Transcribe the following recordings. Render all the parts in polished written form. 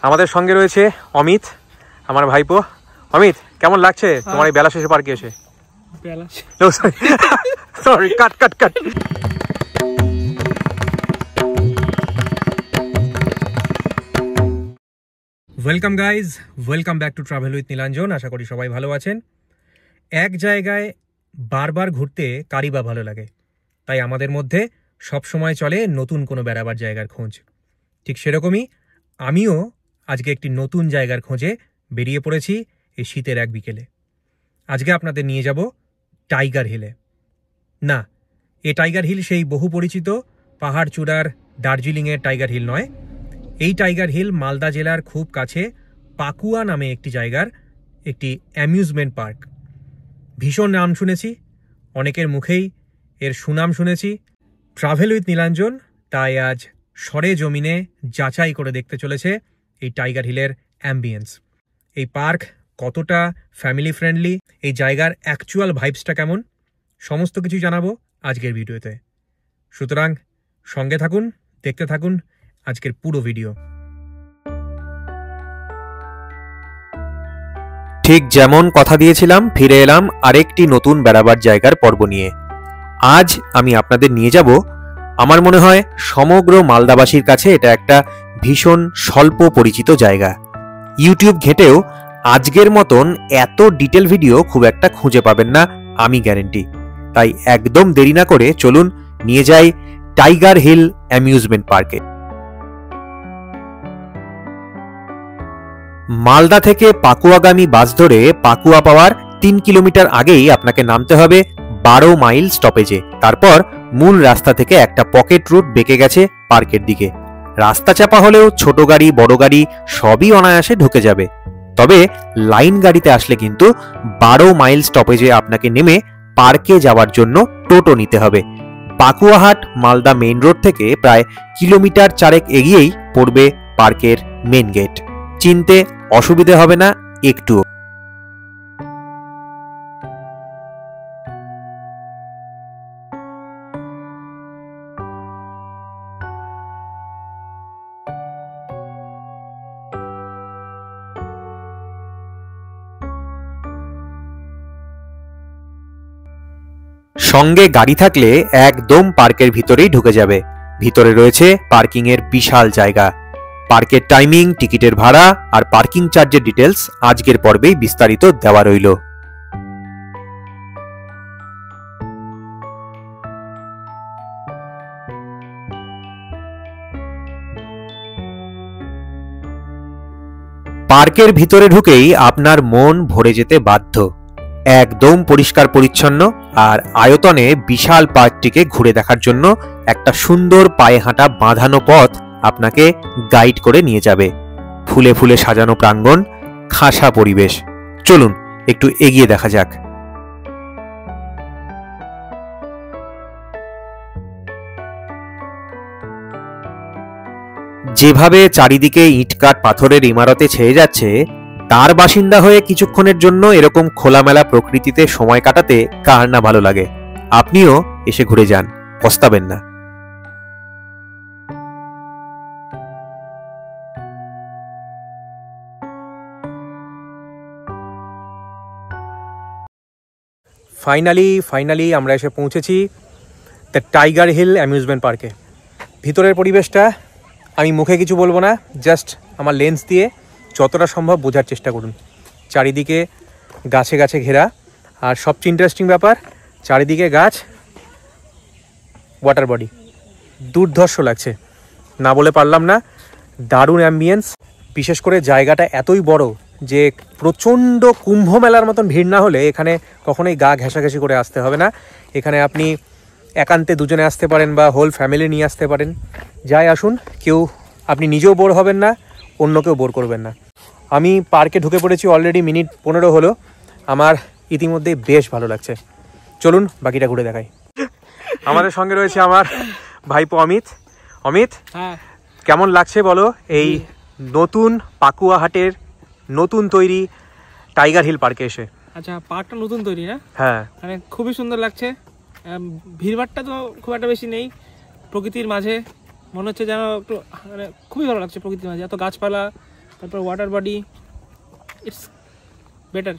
আমাদের সঙ্গে রয়েছে অমিত, আমার ভাইপো। অমিত, কেমন লাগছে তোমার এই বেলা শেষে পার্কে এসে? Sorry, cut cut cut. Welcome guys, welcome back to travel with Nilanjan. আশা করি সবাই ভালো আছেন। এক জায়গায় বারবার ঘুরতে কারই বা ভালো লাগে, তাই আমাদের মধ্যে সবসময় চলে নতুন কোনো বেড়াবার জায়গার খোঁজ। ঠিক সেরকমই আমিও আজকে একটি নতুন জায়গার খোঁজে বেরিয়ে পড়েছি এই শীতের এক বিকেলে। আজকে আপনাদের নিয়ে যাব টাইগার হিলে। না, এই টাইগার হিল সেই বহু পরিচিত পাহাড় চূড়ার দার্জিলিংয়ের টাইগার হিল নয়। এই টাইগার হিল মালদা জেলার খুব কাছে পাকুয়া নামে একটি জায়গার একটি অ্যামিউজমেন্ট পার্ক। ভীষণ নাম শুনেছি, অনেকের মুখেই এর সুনাম শুনেছি। ট্রাভেল উইথ নীলাঞ্জন তাই আজ সরে জমিনে যাচাই করে দেখতে চলেছে এই টাইগার হিলের অ্যাম্বিয়েন্স। এই পার্ক কতটা ফ্যামিলি ফ্রেন্ডলি, এই জায়গার অ্যাকচুয়াল ভাইবসটা কেমন, সমস্ত কিছু জানাবো আজকের ভিডিওতে। সুতরাং সঙ্গে থাকুন, দেখতে থাকুন আজকের পুরো ভিডিও। ঠিক যেমন কথা দিয়েছিলাম, ফিরে এলাম আরেকটি নতুন বেড়াবার জায়গার পর্ব নিয়ে। আজ আমি আপনাদের নিয়ে যাব, আমার মনে হয় সমগ্র মালদাবাসীর কাছে এটা একটা ভীষণ স্বল্প পরিচিত জায়গা। ইউটিউব ঘেঁটেও আজকের মতন এত ডিটেল ভিডিও খুব একটা খুঁজে পাবেন না, আমি গ্যারেন্টি। তাই একদম দেরি না করে চলুন নিয়ে যাই টাইগার হিল অ্যামিউজমেন্ট পার্কে। মালদা থেকে পাকুয়াগামী বাস ধরে পাকুয়া পাওয়ার 3 কিলোমিটার আগেই আপনাকে নামতে হবে 12 মাইল স্টপেজে। তারপর মূল রাস্তা থেকে একটা পকেট রুট বেঁকে গেছে পার্কের দিকে। রাস্তা চাপা হলেও ছোট গাড়ি বড় গাড়ি সবই অনায়াসে ঢুকে যাবে। তবে লাইন গাড়িতে আসলে কিন্তু 12 মাইল স্টপেজে আপনাকে নেমে পার্কে যাওয়ার জন্য টোটো নিতে হবে। পাকুয়াহাট মালদা মেইন রোড থেকে প্রায় কিলোমিটার 4 এগিয়েই পড়বে পার্কের মেন গেট। চিনতে অসুবিধে হবে না একটুও। সঙ্গে গাড়ি থাকলে একদম পার্কের ভিতরেই ঢুকে যাবে। ভিতরে রয়েছে পার্কিং এর বিশাল জায়গা। পার্কের টাইমিং, টিকিটের ভাড়া আর পার্কিং চার্জের ডিটেলস আজকের পর্বেই বিস্তারিত দেওয়া রইল। পার্কের ভিতরে ঢুকেই আপনার মন ভরে যেতে বাধ্য। একদম পরিষ্কার পরিচ্ছন্ন আর আয়তনে বিশাল পার্কটিকে ঘুরে দেখার জন্য একটা সুন্দর পায়ে হাঁটা বাঁধানো পথ আপনাকে গাইড করে নিয়ে যাবে। ফুলে ফুলে সাজানো প্রাঙ্গণ, খাসা পরিবেশ। চলুন একটু এগিয়ে দেখা যাক। যেভাবে চারিদিকে ইটকাট পাথরের ইমারতে ছেয়ে যাচ্ছে, তার বাসিন্দা হয়ে কিছুক্ষণের জন্য এরকম খোলামেলা প্রকৃতিতে সময় কাটাতে কার না ভালো লাগে। আপনিও এসে ঘুরে যান, পস্তাবেন না। ফাইনালি আমরা এসে পৌঁছেছি দ্য টাইগার হিল অ্যামিউজমেন্ট পার্কে। ভিতরের পরিবেশটা আমি মুখে কিছু বলবো না, জাস্ট আমার লেন্স দিয়ে যতটা সম্ভব বোঝার চেষ্টা করুন। চারিদিকে গাছে গাছে ঘেরা, আর সবচেয়ে ইন্টারেস্টিং ব্যাপার, চারিদিকে গাছ, ওয়াটার বডি। দুর্ধর্ষ লাগছে, না বলে পারলাম না। দারুণ অ্যাম্বিয়েন্স। বিশেষ করে জায়গাটা এতই বড় যে প্রচণ্ড কুম্ভ মেলার মতন ভিড় না হলে এখানে কখনোই গা ঘেঁষাঘেঁষি করে আসতে হবে না। এখানে আপনি একান্তে দুজনে আসতে পারেন বা হোল ফ্যামিলি নিয়ে আসতে পারেন। যাই আসুন, কেউ, আপনি নিজেও বোর হবেন না, অন্যকেও বোর করবেন না। আমি পার্কে ঢুকে পড়েছি, অলরেডি মিনিট 15 হলো। আমার ইতিমধ্যেই বেশ ভালো লাগছে। চলুন বাকিটা ঘুরে দেখাই। আমাদের সঙ্গে রয়েছে আমার ভাইপো অমিত। অমিত, কেমন লাগছে বলো এই নতুন পাকুয়াহাটের নতুন তৈরি টাইগার হিল পার্কে এসে? আচ্ছা, পার্কটা নতুন তৈরি না? হ্যাঁ, মানে খুবই সুন্দর লাগছে। ভিড়ভাড়টা তো খুব একটা বেশি নেই, প্রকৃতির মাঝে মনে হচ্ছে যেন একটু, মানে খুবই ভালো লাগছে প্রকৃতির মাঝে। এত গাছপালা, তারপর ওয়াটার বডি, ইটস বেটার।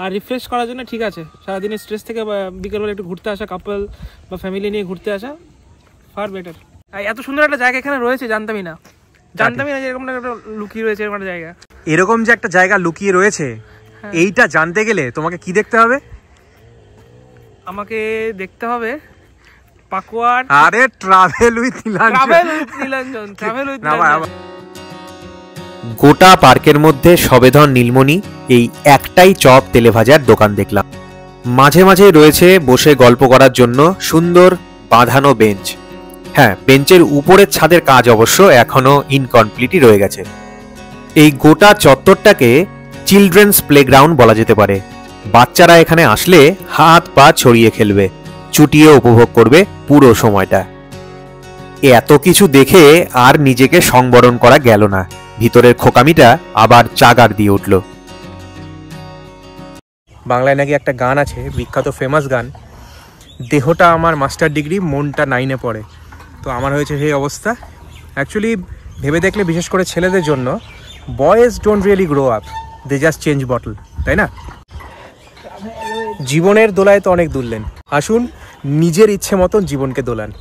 আর রিফ্রেশ করার জন্য ঠিক আছে, সারাদিনের স্ট্রেস থেকে বিকেলবেলা একটু ঘুরতে আসা, কাপল বা ফ্যামিলি নিয়ে ঘুরতে আসা ফার বেটার। এত সুন্দর একটা জায়গা এখানে রয়েছে জানতামই না যে এরকম একটা লুকিয়ে রয়েছে এরকম একটা জায়গা। এরকম যে একটা জায়গা লুকিয়ে রয়েছে, এইটা জানতে গেলে তোমাকে কি দেখতে হবে? আমাকে দেখতে হবে পাকুয়ার আরে ট্রাভেল উইথ নীলাঞ্জন। গোটা পার্কের মধ্যে সবেধন নীলমণি এই একটাই চপ তেলে ভাজার দোকান দেখলাম। মাঝে মাঝে রয়েছে বসে গল্প করার জন্য সুন্দর বাঁধানো বেঞ্চ। হ্যাঁ, বেঞ্চের উপরের ছাদের কাজ অবশ্য এখনো ইনকমপ্লিটই রয়ে গেছে। এই গোটা চত্বরটাকে চিলড্রেন্স প্লেগ্রাউন্ড বলা যেতে পারে। বাচ্চারা এখানে আসলে হাত পা ছড়িয়ে খেলবে, চুটিয়ে উপভোগ করবে পুরো সময়টা। এত কিছু দেখে আর নিজেকে সংবরণ করা গেল না, ভিতরের খোকামিটা আবার চাগার দিয়ে উঠল। বাংলায় নাকি একটা গান আছে, বিখ্যাত ফেমাস গান, দেহটা আমার মাস্টার ডিগ্রি, মনটা 9-এ পড়ে। তো আমার হয়েছে সেই অবস্থা। অ্যাকচুয়ালি ভেবে দেখলে বিশেষ করে ছেলেদের জন্য, boys don't really grow up, they just change bottle, তাই না? জীবনের দোলায় তো অনেক দুললেন, আসুন নিজের ইচ্ছে মতন জীবনকে দোলান।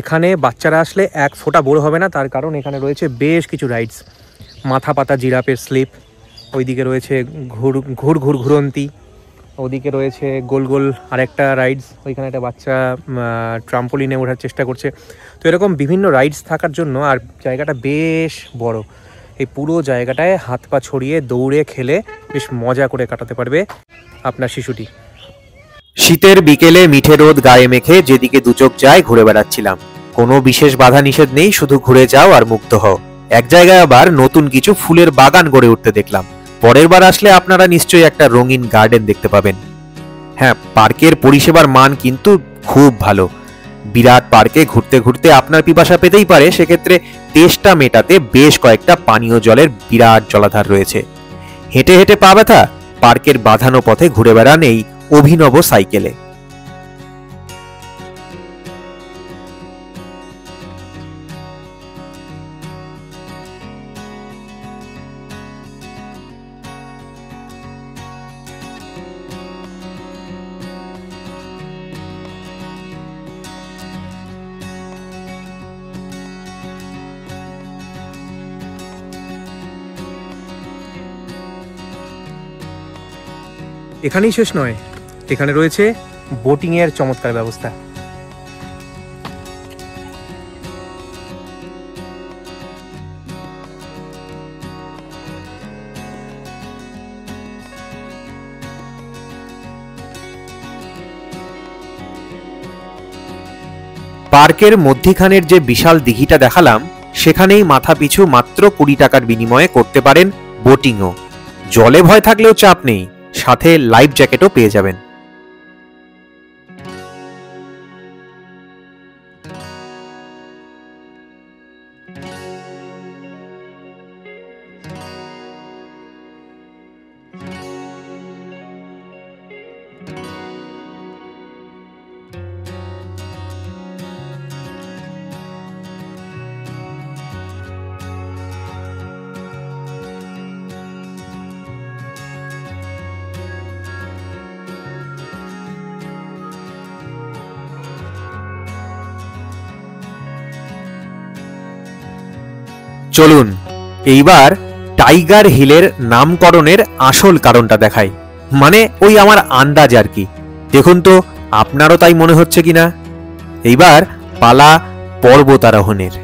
এখানে বাচ্চারা আসলে এক ফোঁটা বোর হবে না, তার কারণ এখানে রয়েছে বেশ কিছু রাইডস। মাথা পাতা জিরাফের স্লিপ, ওইদিকে রয়েছে ঘুরন্তি, ওদিকে রয়েছে গোল গোল আরেকটা রাইডস, ওইখানে একটা বাচ্চা ট্রাম্পোলিনে ওঠার চেষ্টা করছে। তো এরকম বিভিন্ন রাইডস থাকার জন্য, আর জায়গাটা বেশ বড়, এই পুরো জায়গাটায় হাত পা ছড়িয়ে দৌড়ে খেলে বেশ মজা করে কাটাতে পারবে আপনার শিশুটি। শীতের বিকেলে মিঠে রোদ গায়ে মেখে যেদিকে দুচোখ যায় ঘুরে বেড়াচ্ছিলাম। কোনো বিশেষ বাধা নিষেধ নেই, শুধু ঘুরে যাও আর মুক্ত হও। এক জায়গায় আবার নতুন কিছু ফুলের বাগান গড়ে উঠতে দেখলাম। পরের বার আসলে আপনারা নিশ্চয়ই একটা রঙিন গার্ডেন দেখতে পাবেন। হ্যাঁ, পার্কের পরিষেবার মান কিন্তু খুব ভালো। বিরাট পার্কে ঘুরতে ঘুরতে আপনার পিপাসা পেতেই পারে, সেক্ষেত্রে তেষ্টা মেটাতে বেশ কয়েকটা পানীয় জলের বিরাট জলাধার রয়েছে। হেঁটে হেঁটে পা ব্যথা, পার্কের বাঁধানো পথে ঘুরে বেড়ান এই অভিনব সাইকেলে। এখানেই শেষ নয়, এখানে রয়েছে বোটিং এর চমৎকার ব্যবস্থা। পার্কের মধ্যিখানের যে বিশাল দিঘিটা দেখালাম, সেখানেই মাথা পিছু মাত্র 20 টাকার বিনিময়ে করতে পারেন বোটিংও। জলে ভয় থাকলেও চাপ নেই, সাথে লাইফ জ্যাকেটও পেয়ে যাবেন। চলুন এইবার টাইগার হিলের নামকরণের আসল কারণটা দেখাই, মানে ওই আমার আন্দাজ আর কি। দেখুন তো আপনারও তাই মনে হচ্ছে কিনা। এইবার পালা পর্বতারোহণের।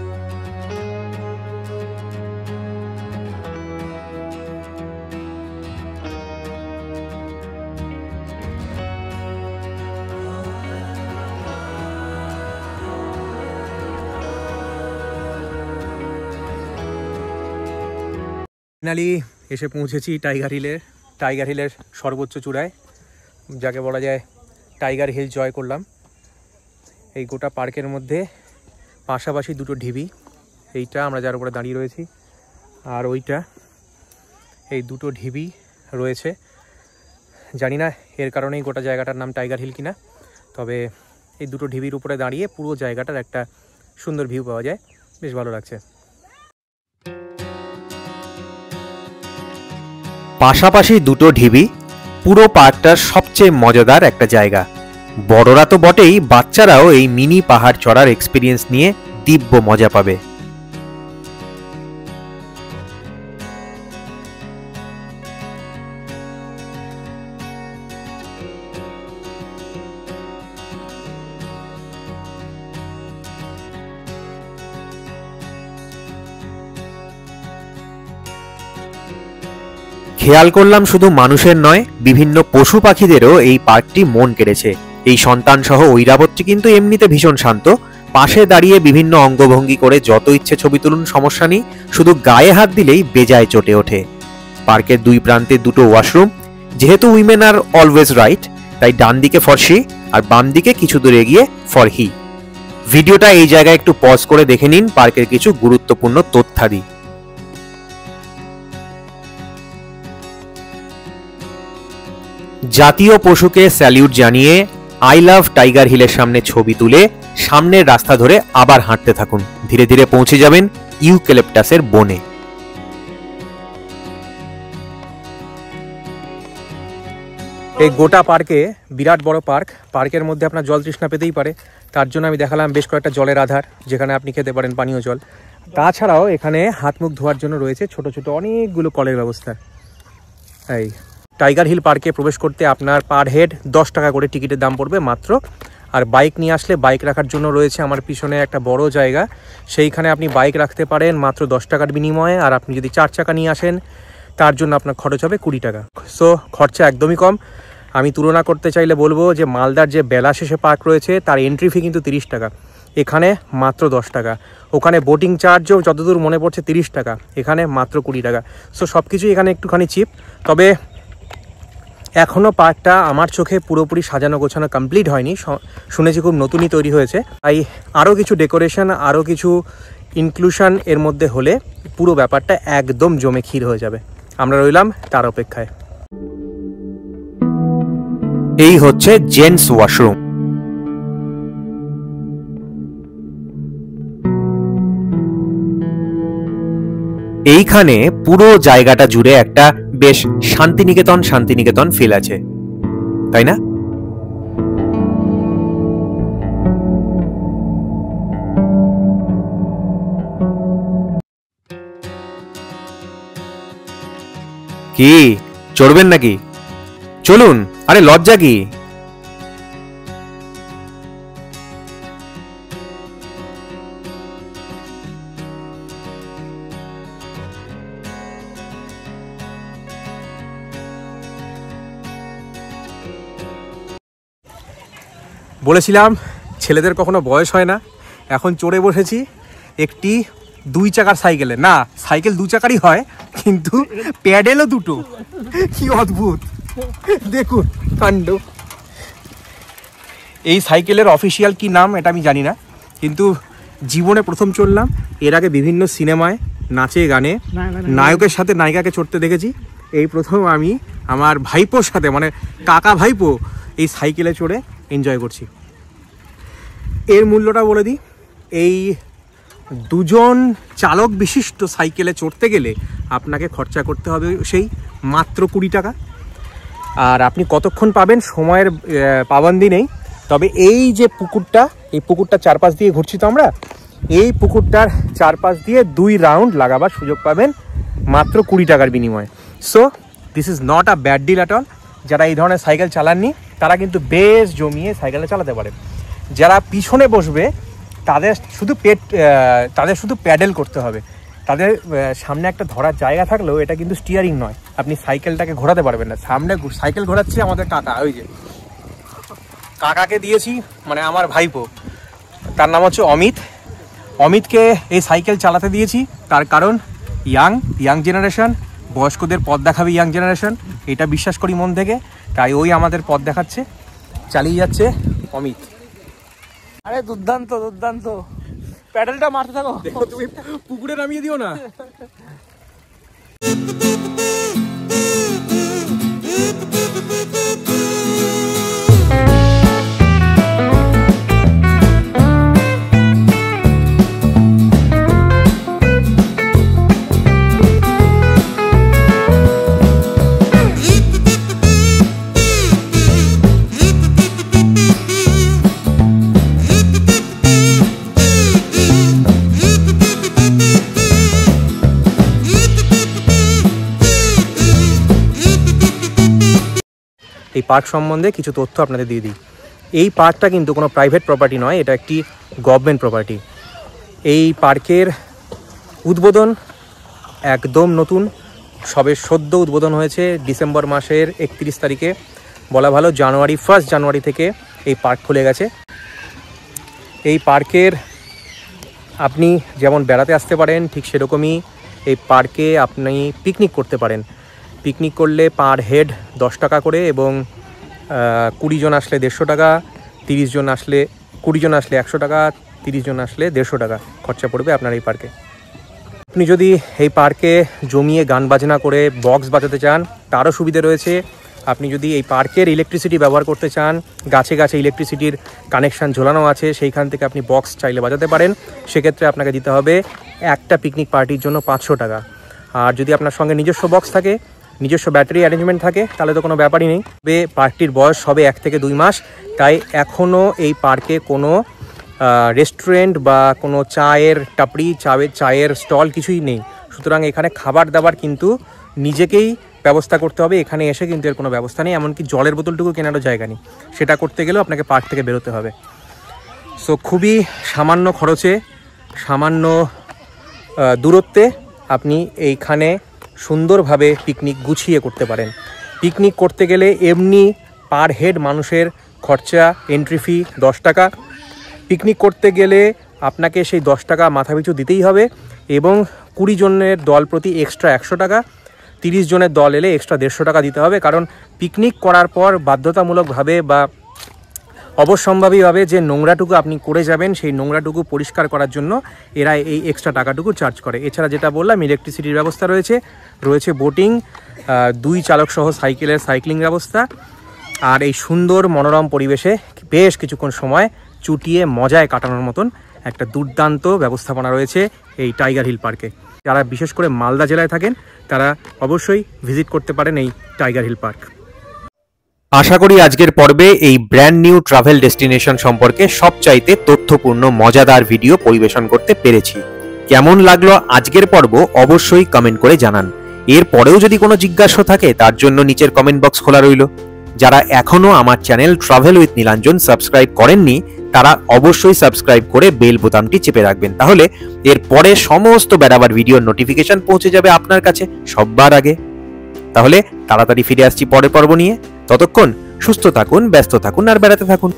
ফাইনালি এসে পৌঁছেছি টাইগার হিলের সর্বোচ্চ চূড়ায়, যাকে বলা যায় টাইগার হিল জয় করলাম। এই গোটা পার্কের মধ্যে পাশাপাশি দুটো ঢিবি, এইটা আমরা যার উপরে দাঁড়িয়ে রয়েছি আর ওইটা, এই দুটো ঢিবি রয়েছে। জানি না এর কারণেই গোটা জায়গাটার নাম টাইগার হিল কিনা, তবে এই দুটো ঢিবির উপরে দাঁড়িয়ে পুরো জায়গাটার একটা সুন্দর ভিউ পাওয়া যায়, বেশ ভালো লাগছে। পাশাপাশি দুটো ঢিবি পুরো পার্কটার সবচেয়ে মজাদার একটা জায়গা। বড়রা তো বটেই, বাচ্চারাও এই মিনি পাহাড় চড়ার এক্সপিরিয়েন্স নিয়ে দিব্য মজা পাবে। খেয়াল করলাম শুধু মানুষের নয়, বিভিন্ন পশু পাখিদেরও এই পার্কটি মন কেড়েছে। এই সন্তান সহ ঐরাবতটি কিন্তু এমনিতে ভীষণ শান্ত, পাশে দাঁড়িয়ে বিভিন্ন অঙ্গভঙ্গি করে যত ইচ্ছে ছবি তুলুন, সমস্যা নেই, শুধু গায়ে হাত দিলেই বেজায় চটে ওঠে। পার্কের দুই প্রান্তে দুটো ওয়াশরুম, যেহেতু উইমেন আর অলওয়েজ রাইট, তাই ডান দিকে ফর শি আর বাম দিকে কিছু দূর এগিয়ে ফর হি। ভিডিওটা এই জায়গায় একটু পজ করে দেখে নিন পার্কের কিছু গুরুত্বপূর্ণ তথ্যাদি। জাতীয় পশুকে স্যালিউট জানিয়ে আই লাভ টাইগার হিলের সামনে ছবি তুলে সামনের রাস্তা ধরে আবার হাঁটতে থাকুন। ধীরে ধীরে পৌঁছে যাবেন ইউক্যালিপটাসের বনে। এই গোটা পার্কে বিরাট বড় পার্ক, পার্কের মধ্যে আপনার জল তৃষ্ণা পেতেই পারে, তার জন্য আমি দেখালাম বেশ কয়েকটা জলের আধার যেখানে আপনি খেতে পারেন পানীয় জল। তাছাড়াও এখানে হাত মুখ ধোয়ার জন্য রয়েছে ছোট ছোট অনেকগুলো কলের ব্যবস্থা। এই টাইগার হিল পার্কে প্রবেশ করতে আপনার পার হেড 10 টাকা করে টিকিটের দাম পড়বে মাত্র। আর বাইক নিয়ে আসলে বাইক রাখার জন্য রয়েছে আমার পিছনে একটা বড় জায়গা, সেইখানে আপনি বাইক রাখতে পারেন মাত্র 10 টাকার বিনিময়ে। আর আপনি যদি 4 চাকা নিয়ে আসেন তার জন্য আপনার খরচ হবে 20 টাকা। সো খরচা একদমই কম। আমি তুলনা করতে চাইলে বলবো যে মালদার যে বেলা শেষে পার্ক রয়েছে তার এন্ট্রি ফি কিন্তু 30 টাকা, এখানে মাত্র 10 টাকা। ওখানে বোটিং চার্জও যতদূর মনে পড়ছে 30 টাকা, এখানে মাত্র 20 টাকা। সো সব কিছুই এখানে একটুখানি চিপ। তবে এখনও পার্কটা আমার চোখে পুরোপুরি সাজানো গোছানো কমপ্লিট হয়নি, শুনেছি খুব নতুনই তৈরি হয়েছে, তাই আরও কিছু ডেকোরেশন, আরও কিছু ইনক্লুশন এর মধ্যে হলে পুরো ব্যাপারটা একদম জমে ক্ষীর হয়ে যাবে। আমরা রইলাম তার অপেক্ষায়। এই হচ্ছে জেন্টস ওয়াশরুম। এইখানে পুরো জায়গাটা জুড়ে একটা বেশ শান্তিনিকেতন শান্তিনিকেতন ফিল আছে, তাই না? কি চড়বেন নাকি? চলুন, আরে লজ্জা কি? বলেছিলাম ছেলেদের কখনো বয়স হয় না, এখন চড়ে বসেছি একটি 2 চাকার সাইকেলে। না, সাইকেল 2 চাকারই হয় কিন্তু প্যাডেলও দুটো। কি অদ্ভুত, দেখুন কাণ্ড। এই সাইকেলের অফিসিয়াল কি নাম এটা আমি জানি না, কিন্তু জীবনে প্রথম চড়লাম। এর আগে বিভিন্ন সিনেমায় নাচে গানে নায়কের সাথে নায়িকাকে চড়তে দেখেছি, এই প্রথম আমি আমার ভাইপোর সাথে, মানে কাকা ভাইপো, এই সাইকেলে চড়ে এনজয় করছি। এর মূল্যটা বলে দিই, এই 2জন চালক বিশিষ্ট সাইকেলে চড়তে গেলে আপনাকে খরচা করতে হবে সেই মাত্র 20 টাকা। আর আপনি কতক্ষণ পাবেন সময়ের পাবন্দি নেই। তবে এই যে পুকুরটা, এই পুকুরটার চারপাশ দিয়ে ঘুরছি তো আমরা, এই পুকুরটার চারপাশ দিয়ে 2 রাউন্ড লাগাবার সুযোগ পাবেন মাত্র 20 টাকার বিনিময়ে। So this is not a bad deal at all. যারা এই ধরনের সাইকেল চালাননি তারা কিন্তু বেশ জমিয়ে সাইকেলটা চালাতে পারে। যারা পিছনে বসবে তাদের শুধু প্যাডেল করতে হবে। তাদের সামনে একটা ধরার জায়গা থাকলেও এটা কিন্তু স্টিয়ারিং নয়, আপনি সাইকেলটাকে ঘোরাতে পারবেন না। সামনে সাইকেল ঘোরাচ্ছে আমাদের কাকা, ওই যে কাকাকে দিয়েছি, মানে আমার ভাইপো, তার নাম হচ্ছে অমিত। অমিতকে এই সাইকেল চালাতে দিয়েছি তার কারণ ইয়াং জেনারেশন, বয়স্কদের পথ দেখাবে ইয়াং জেনারেশন, এটা বিশ্বাস করি মন থেকে। তাই ওই আমাদের পথ দেখাচ্ছে, চালিয়ে যাচ্ছে অমিত। আরে দুর্দান্ত দুর্দান্ত। প্যাডেলটা মারতে থাকো। দেখো তুমি পুকুরে নামিয়ে দিও না। এই পার্ক সম্বন্ধে কিছু তথ্য আপনাদের দিয়ে দিই। এই পার্কটা কিন্তু কোনো প্রাইভেট প্রপার্টি নয়, এটা একটি গভর্নমেন্ট প্রপার্টি। এই পার্কের উদ্বোধন একদম নতুন, সবে সদ্য উদ্বোধন হয়েছে ডিসেম্বর মাসের 31 তারিখে। বলা ভালো 1 জানুয়ারি থেকে এই পার্ক খুলে গেছে। এই পার্কের আপনি যেমন বেড়াতে আসতে পারেন, ঠিক সেরকমই এই পার্কে আপনি পিকনিক করতে পারেন। পিকনিক করলে পার হেড 10 টাকা করে, এবং 20 জন আসলে 150 টাকা, 30 জন আসলে 20 জন আসলে 100 টাকা, 30 জন আসলে 150 টাকা খরচা পড়বে আপনার এই পার্কে। আপনি যদি এই পার্কে জমিয়ে গান বাজনা করে বক্স বাজাতে চান তারও সুবিধা রয়েছে। আপনি যদি এই পার্কের ইলেকট্রিসিটি ব্যবহার করতে চান, গাছে গাছে ইলেকট্রিসিটির কানেকশান ঝোলানো আছে, সেইখান থেকে আপনি বক্স চাইলে বাজাতে পারেন। সেক্ষেত্রে আপনাকে দিতে হবে একটা পিকনিক পার্টির জন্য 500 টাকা। আর যদি আপনার সঙ্গে নিজস্ব বক্স থাকে, নিজস্ব ব্যাটারি অ্যারেঞ্জমেন্ট থাকে, তাহলে তো কোনো ব্যাপারই নেই। তবে পার্কটির বয়স হবে 1 থেকে 2 মাস, তাই এখনও এই পার্কে কোনো রেস্টুরেন্ট বা কোনো চায়ের টাপড়ি, চায়ের স্টল কিছুই নেই। সুতরাং এখানে খাবার দাবার কিন্তু নিজেকেই ব্যবস্থা করতে হবে। এখানে এসে কিন্তু এর কোনো ব্যবস্থা নেই, এমনকি জলের বোতলটুকু কেনারও জায়গা নেই। সেটা করতে গেলেও আপনাকে পার্ক থেকে বেরোতে হবে। সো খুবই সামান্য খরচে, সামান্য দূরত্বে আপনি এইখানে সুন্দরভাবে পিকনিক গুছিয়ে করতে পারেন। পিকনিক করতে গেলে এমনি পার হেড মানুষের খরচা এন্ট্রি ফি 10 টাকা। পিকনিক করতে গেলে আপনাকে সেই 10 টাকা মাথাপিছু দিতেই হবে, এবং 20 জনের দল প্রতি এক্সট্রা 100 টাকা, 30 জনের দল এলে এক্সট্রা 150 টাকা দিতে হবে। কারণ পিকনিক করার পর বাধ্যতামূলকভাবে বা অবশ্যম্ভাবীভাবে যে নোংরাটুকু আপনি করে যাবেন, সেই নোংরাটুকু পরিষ্কার করার জন্য এরা এই এক্সট্রা টাকাটুকু চার্জ করে। এছাড়া যেটা বললাম, ইলেকট্রিসিটির ব্যবস্থা রয়েছে বোটিং, 2 চালক সহ সাইক্লিং ব্যবস্থা। আর এই সুন্দর মনোরম পরিবেশে বেশ কিছুক্ষণ সময় চুটিয়ে মজায় কাটানোর মতন একটা দুর্দান্ত ব্যবস্থাপনা রয়েছে এই টাইগার হিল পার্কে। যারা বিশেষ করে মালদা জেলায় থাকেন তারা অবশ্যই ভিজিট করতে পারেন এই টাইগার হিল পার্ক। আশা করি আজকের পর্বে এই ব্র্যান্ড নিউ ট্রাভেল ডেস্টিনেশন সম্পর্কে সবচাইতে তথ্যপূর্ণ মজাদার ভিডিও পরিবেশন করতে পেরেছি। কেমন লাগলো আজকের পর্ব অবশ্যই কমেন্ট করে জানান। এর পরেও যদি কোনো জিজ্ঞাসা থাকে তার জন্য নিচের কমেন্ট বক্স খোলা রইল। যারা এখনো আমার channel travel with Nilanjan subscribe করেননি তারা অবশ্যই সাবস্ক্রাইব করে বেল বোতামটি চেপে রাখবেন, তাহলে এর পরে সমস্ত বেড়াবার ভিডিওর নোটিফিকেশন পৌঁছে যাবে আপনার কাছে সববার আগে। তাহলে তাড়াতাড়ি ফিরে আসছি পরের পর্ব নিয়ে। ততক্ষণ সুস্থ থাকুন, ব্যস্ত থাকুন আর বেড়াতে থাকুন।